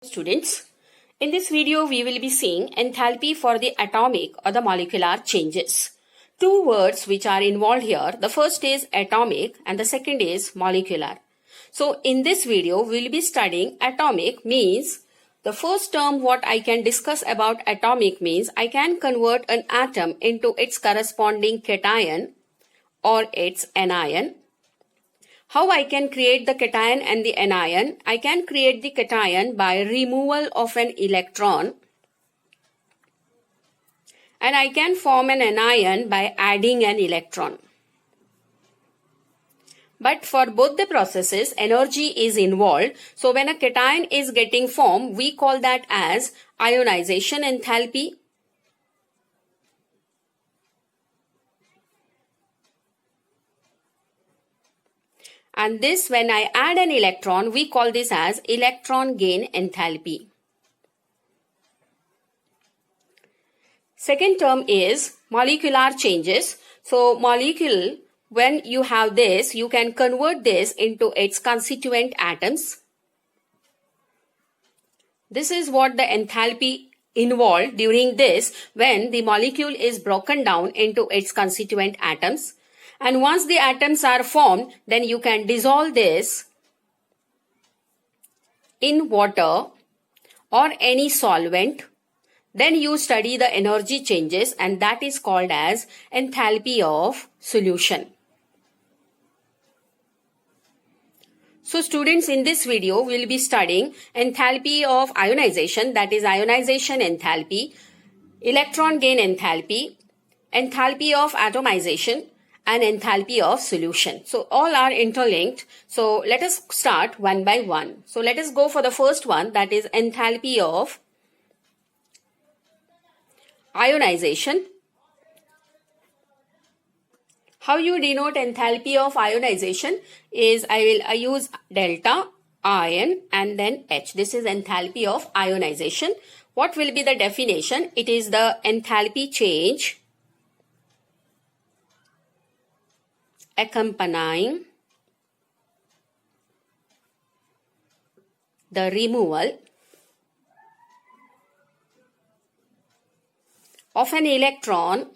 Students, in this video we will be seeing enthalpy for the atomic or the molecular changes. Two words which are involved here. The first is atomic and the second is molecular. So in this video we will be studying atomic means the first term what I can discuss about atomic means I can convert an atom into its corresponding cation or its anion. How I can create the cation and the anion? I can create the cation by removal of an electron, and I can form an anion by adding an electron. But for both the processes, energy is involved. So when a cation is getting formed, we call that as ionization enthalpy. And this, when I add an electron, we call this as electron gain enthalpy. Second term is molecular changes. So molecule, when you have this, you can convert this into its constituent atoms. This is what the enthalpy involved during this when the molecule is broken down into its constituent atoms. And once the atoms are formed, then you can dissolve this in water or any solvent. Then you study the energy changes, and that is called as enthalpy of solution. So students, in this video we will be studying enthalpy of ionization, that is ionization enthalpy, electron gain enthalpy, enthalpy of atomization, and enthalpy of solution. So all are interlinked. So let us start one by one. So let us go for the first one, that is enthalpy of ionization. How you denote enthalpy of ionization is I use delta, ion, and then H. This is enthalpy of ionization. What will be the definition? It is the enthalpy change accompanying the removal of an electron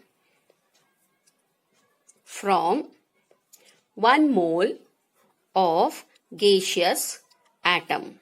from 1 mole of gaseous atom.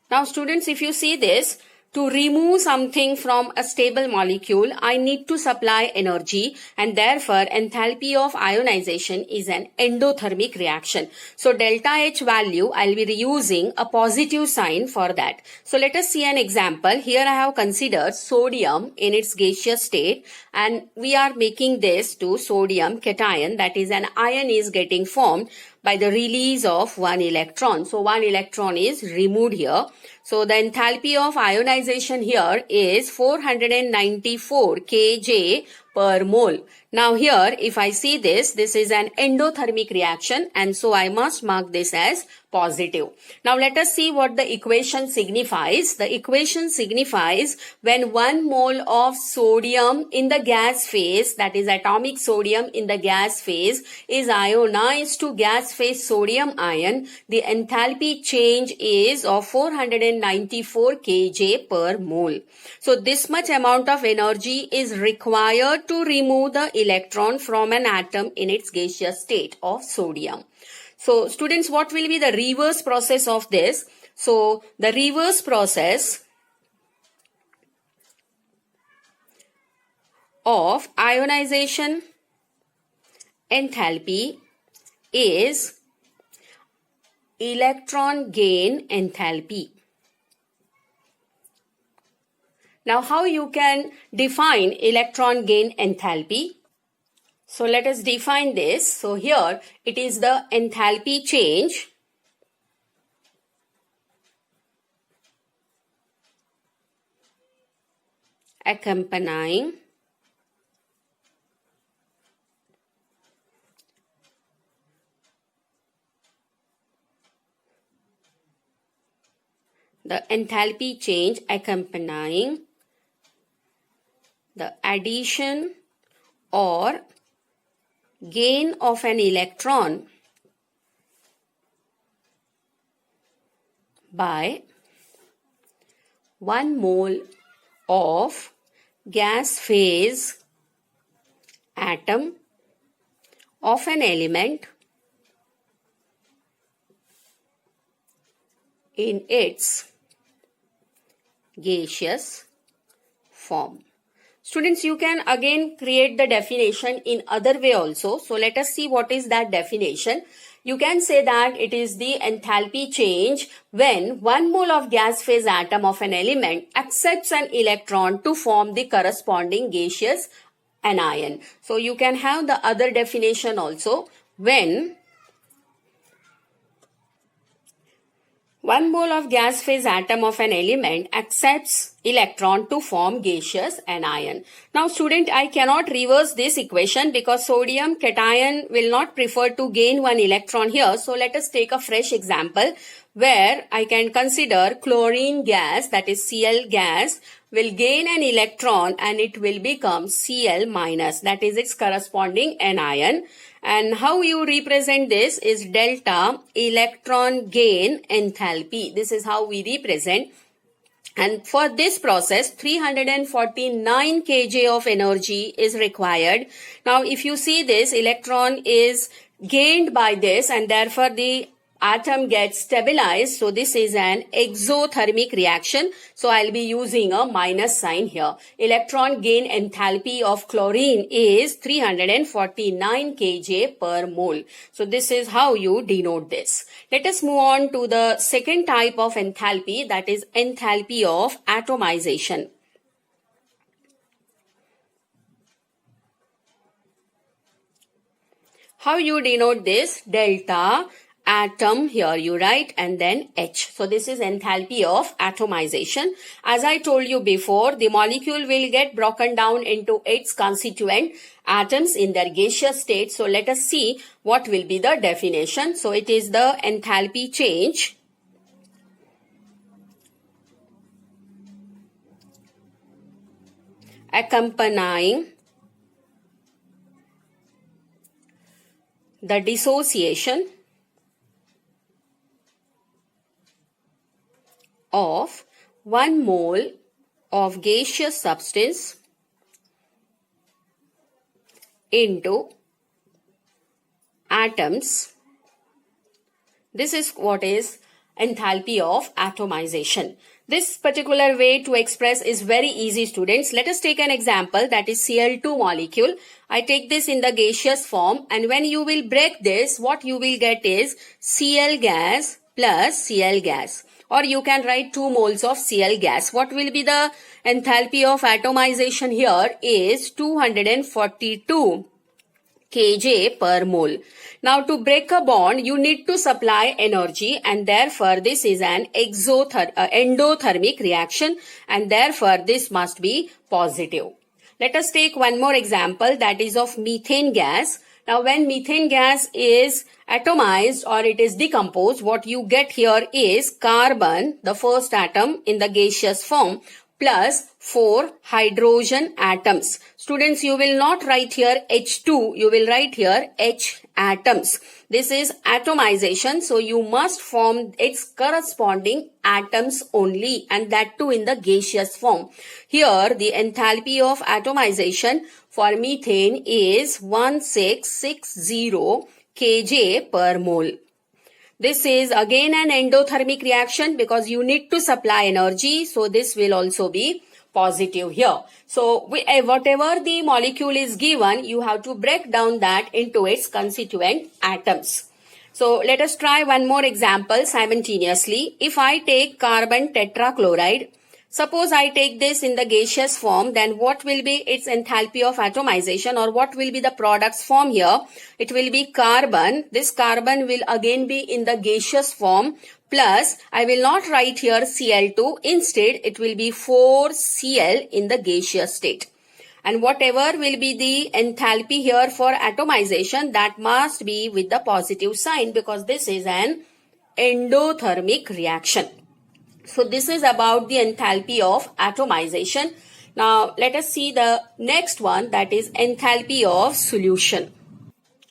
Now students, if you see this, to remove something from a stable molecule, I need to supply energy, and therefore enthalpy of ionization is an endothermic reaction. So delta H value, I'll be using a positive sign for that. So let us see an example. Here I have considered sodium in its gaseous state, and we are making this to sodium cation, that is an ion is getting formed by the release of one electron. So one electron is removed here. So the enthalpy of ionization here is 494 kJ per mole. Now here, if I see this is an endothermic reaction, and so I must mark this as positive. Now let us see what the equation signifies. The equation signifies when 1 mole of sodium in the gas phase, that is atomic sodium in the gas phase, is ionized to gas phase sodium ion, the enthalpy change is of 494 kJ per mole. So this much amount of energy is required to remove the electron from an atom in its gaseous state of sodium. So students, what will be the reverse process of this? So the reverse process of ionization enthalpy is electron gain enthalpy. Now how you can define electron gain enthalpy? So let us define this. So here it is the enthalpy change accompanying the addition or gain of an electron by 1 mole of gas phase atom of an element in its gaseous form. Students, you can again create the definition in other way also. So let us see what is that definition. You can say that it is the enthalpy change when 1 mole of gas phase atom of an element accepts an electron to form the corresponding gaseous anion. So you can have the other definition also. When 1 mole of gas phase atom of an element accepts electron to form gaseous anion. Now student, I cannot reverse this equation because sodium cation will not prefer to gain one electron here. So let us take a fresh example where I can consider chlorine gas, that is Cl gas, will gain an electron and it will become Cl minus, that is its corresponding anion. And how you represent this is delta electron gain enthalpy. This is how we represent. And for this process, 349 kJ of energy is required. Now, if you see this, electron is gained by this and therefore the atom gets stabilized. So this is an exothermic reaction. So I'll be using a minus sign here. Electron gain enthalpy of chlorine is 349 kJ per mole. So this is how you denote this. Let us move on to the second type of enthalpy, that is enthalpy of atomization. How you denote this? Delta atom, here you write, and then H. So this is enthalpy of atomization. As I told you before, the molecule will get broken down into its constituent atoms in their gaseous state. So let us see what will be the definition. So it is the enthalpy change accompanying the dissociation of 1 mole of gaseous substance into atoms. This is what is enthalpy of atomization. This particular way to express is very easy, students. Let us take an example, that is Cl2 molecule. I take this in the gaseous form, and when you will break this, what you will get is Cl gas plus Cl gas. Or you can write 2 moles of Cl gas. What will be the enthalpy of atomization here is 242 kJ per mole. Now to break a bond, you need to supply energy, and therefore this is an endothermic reaction, and therefore this must be positive. Let us take one more example, that is of methane gas. Now when methane gas is atomized or it is decomposed, what you get here is carbon, the first atom in the gaseous form, plus 4 hydrogen atoms. Students, you will not write here H2, you will write here H atoms. This is atomization, so you must form its corresponding atoms only, and that too in the gaseous form. Here the enthalpy of atomization for methane is 1660 kJ per mole. This is again an endothermic reaction because you need to supply energy, so this will also be positive here. So whatever the molecule is given, you have to break down that into its constituent atoms. So let us try one more example simultaneously. If I take carbon tetrachloride, suppose I take this in the gaseous form, then what will be its enthalpy of atomization, or what will be the product's form here? It will be carbon. This carbon will again be in the gaseous form, plus I will not write here Cl2. Instead, it will be 4Cl in the gaseous state. And whatever will be the enthalpy here for atomization, that must be with the positive sign because this is an endothermic reaction. So this is about the enthalpy of atomization. Now let us see the next one, that is enthalpy of solution.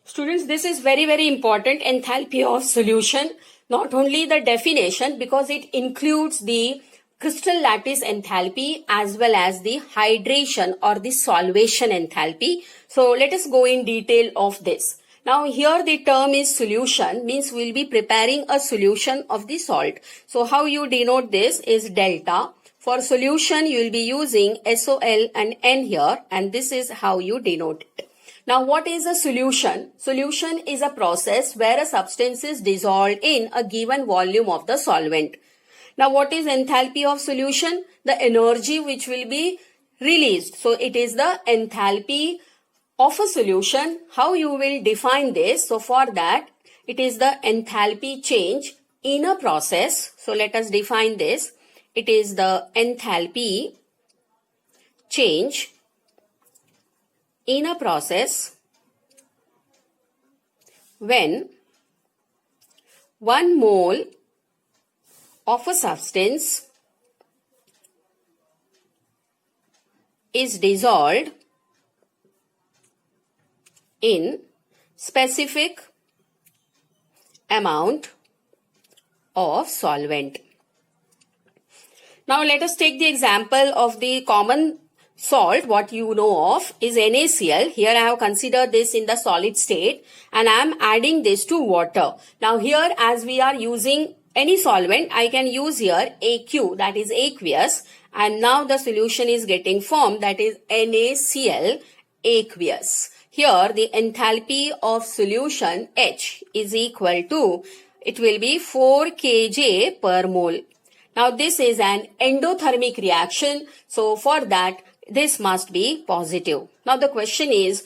Students, this is very, very important, enthalpy of solution. Not only the definition, because it includes the crystal lattice enthalpy as well as the hydration or the solvation enthalpy. So let us go in detail of this. Now here the term is solution, means we'll be preparing a solution of the salt. So how you denote this is delta. For solution you will be using SOL and N here, and this is how you denote it. Now what is a solution? Solution is a process where a substance is dissolved in a given volume of the solvent. Now what is enthalpy of solution? The energy which will be released. So it is the enthalpy of a solution. How you will define this? So for that, it is the enthalpy change in a process. So let us define this. It is the enthalpy change in a process when 1 mole of a substance is dissolved in specific amount of solvent. Now let us take the example of the common salt. What you know of is NaCl. Here I have considered this in the solid state and I am adding this to water. Now here, as we are using any solvent, I can use here AQ, that is aqueous, and now the solution is getting formed, that is NaCl aqueous. Here the enthalpy of solution H is equal to, it will be 4 kJ per mole. Now this is an endothermic reaction, so for that this must be positive. Now the question is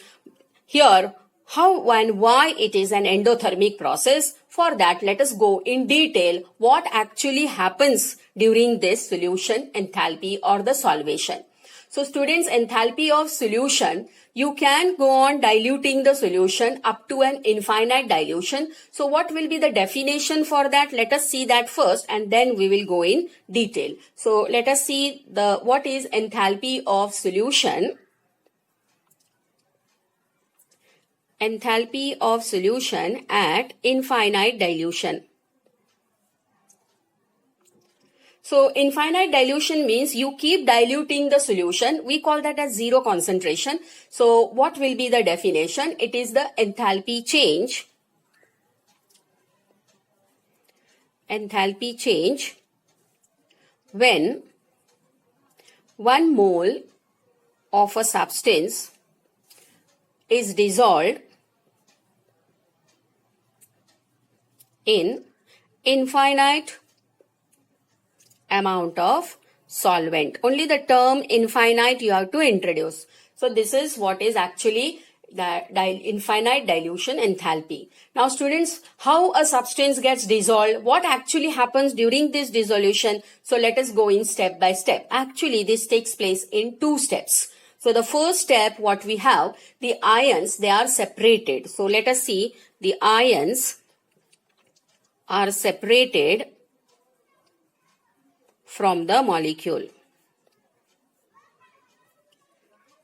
here, how and why it is an endothermic process? For that, let us go in detail what actually happens during this solution enthalpy or the solvation. So students, enthalpy of solution, you can go on diluting the solution up to an infinite dilution. So what will be the definition for that? Let us see that first and then we will go in detail. So let us see what is enthalpy of solution. Enthalpy of solution at infinite dilution. So infinite dilution means you keep diluting the solution. We call that as zero concentration. So what will be the definition? It is the enthalpy change. Enthalpy change when 1 mole of a substance is dissolved in infinite amount of solvent. Only the term infinite you have to introduce. So this is what is actually the infinite dilution enthalpy. Now students, how a substance gets dissolved, what actually happens during this dissolution? So let us go in step by step. Actually this takes place in 2 steps. So the first step, what we have, the ions, they are separated. So let us see, the ions are separated from the molecule.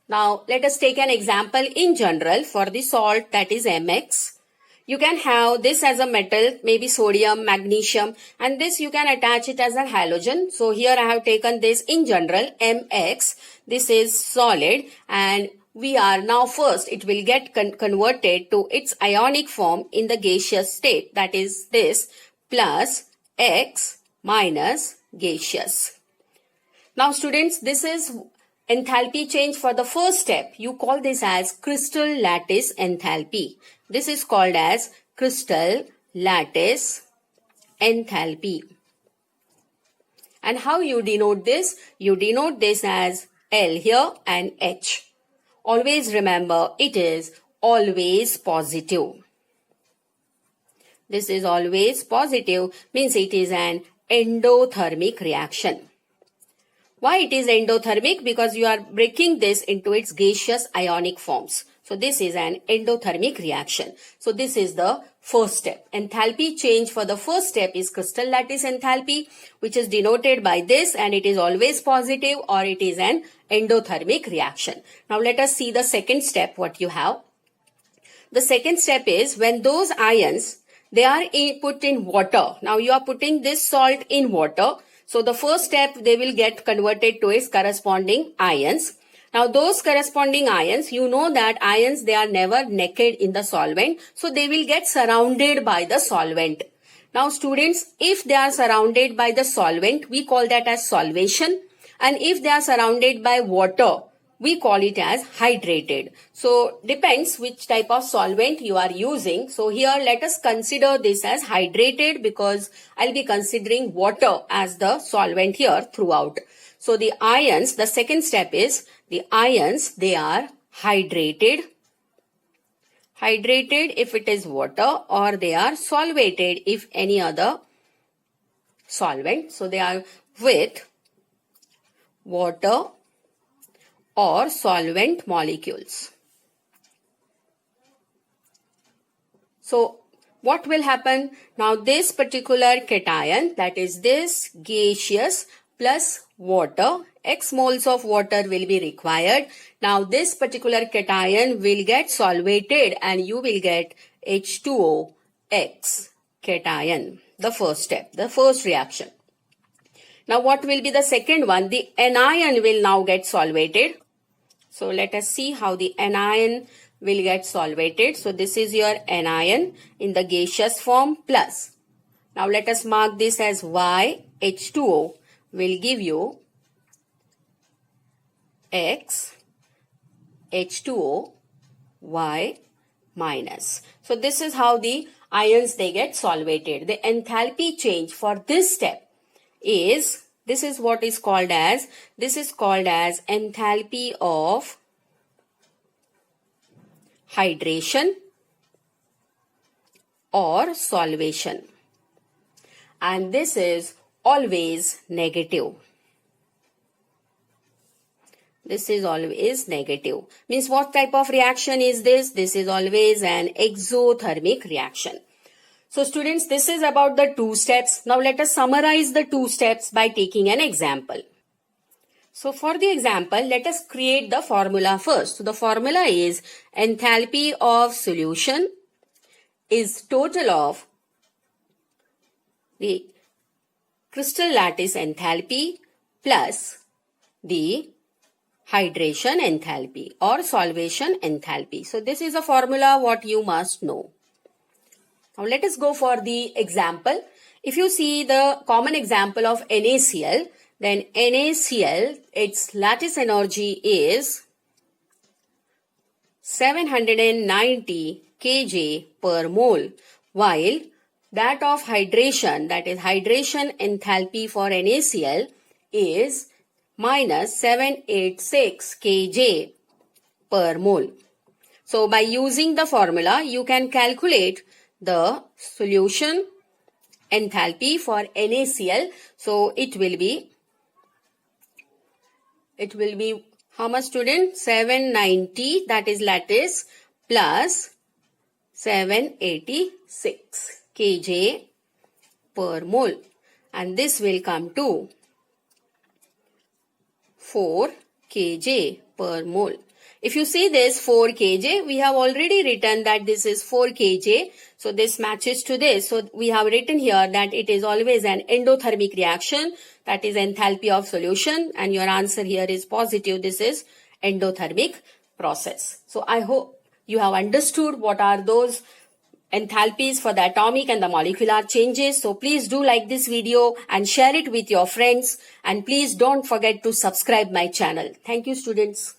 Now let us take an example in general for the salt, that is MX. You can have this as a metal, maybe sodium, magnesium, and this you can attach it as a halogen. So here I have taken this in general, MX. This is solid and we are now first, it will get converted to its ionic form in the gaseous state, that is this plus X minus gaseous. Now students, this is enthalpy change for the first step. You call this as crystal lattice enthalpy. This is called as crystal lattice enthalpy. And how you denote this? You denote this as L here and H. Always remember, it is always positive. This is always positive, means it is an endothermic reaction. Why it is endothermic? Because you are breaking this into its gaseous ionic forms. So this is an endothermic reaction. So this is the first step. Enthalpy change for the first step is crystal lattice enthalpy, which is denoted by this, and it is always positive or it is an endothermic reaction. Now let us see the second step what you have. The second step is when those ions, they are put in water. Now you are putting this salt in water. So the first step, they will get converted to its corresponding ions. Now those corresponding ions, you know that ions, they are never naked in the solvent. So they will get surrounded by the solvent. Now students, if they are surrounded by the solvent, we call that as solvation. And if they are surrounded by water, we call it as hydrated. So depends which type of solvent you are using. So here let us consider this as hydrated because I'll be considering water as the solvent here throughout. So the ions, the second step is the ions, they are hydrated. Hydrated if it is water, or they are solvated if any other solvent. So they are with water or solvent molecules. So what will happen? Now this particular cation, that is this gaseous plus water, X moles of water will be required. Now this particular cation will get solvated and you will get H2O X cation. The first step, the first reaction. Now what will be the second one? The anion will now get solvated. So let us see how the anion will get solvated. So this is your anion in the gaseous form plus. Now let us mark this as Y. H2O will give you X H2O Y minus. So this is how the ions, they get solvated. The enthalpy change for this step is, this is what is called as, this is called as enthalpy of hydration or solvation. And this is always negative. This is always negative. Means what type of reaction is this? This is always an exothermic reaction. So students, this is about the two steps. Now let us summarize the two steps by taking an example. So for the example, let us create the formula first. So the formula is enthalpy of solution is total of the crystal lattice enthalpy plus the hydration enthalpy or solvation enthalpy. So this is a formula what you must know. Now let us go for the example. If you see the common example of NaCl, then NaCl, its lattice energy is 790 kJ per mole, while that of hydration, that is hydration enthalpy for NaCl is minus 786 kJ per mole. So by using the formula, you can calculate the solution enthalpy for NaCl. So it will be how much, student? 790, that is lattice, plus 786 kJ per mole, and this will come to 4 kJ per mole. If you see this 4 kJ, we have already written that this is 4 kJ. So this matches to this. So we have written here that it is always an endothermic reaction, that is enthalpy of solution, and your answer here is positive. This is endothermic process. So I hope you have understood what are those enthalpies for the atomic and the molecular changes. So please do like this video and share it with your friends, and please don't forget to subscribe my channel. Thank you, students.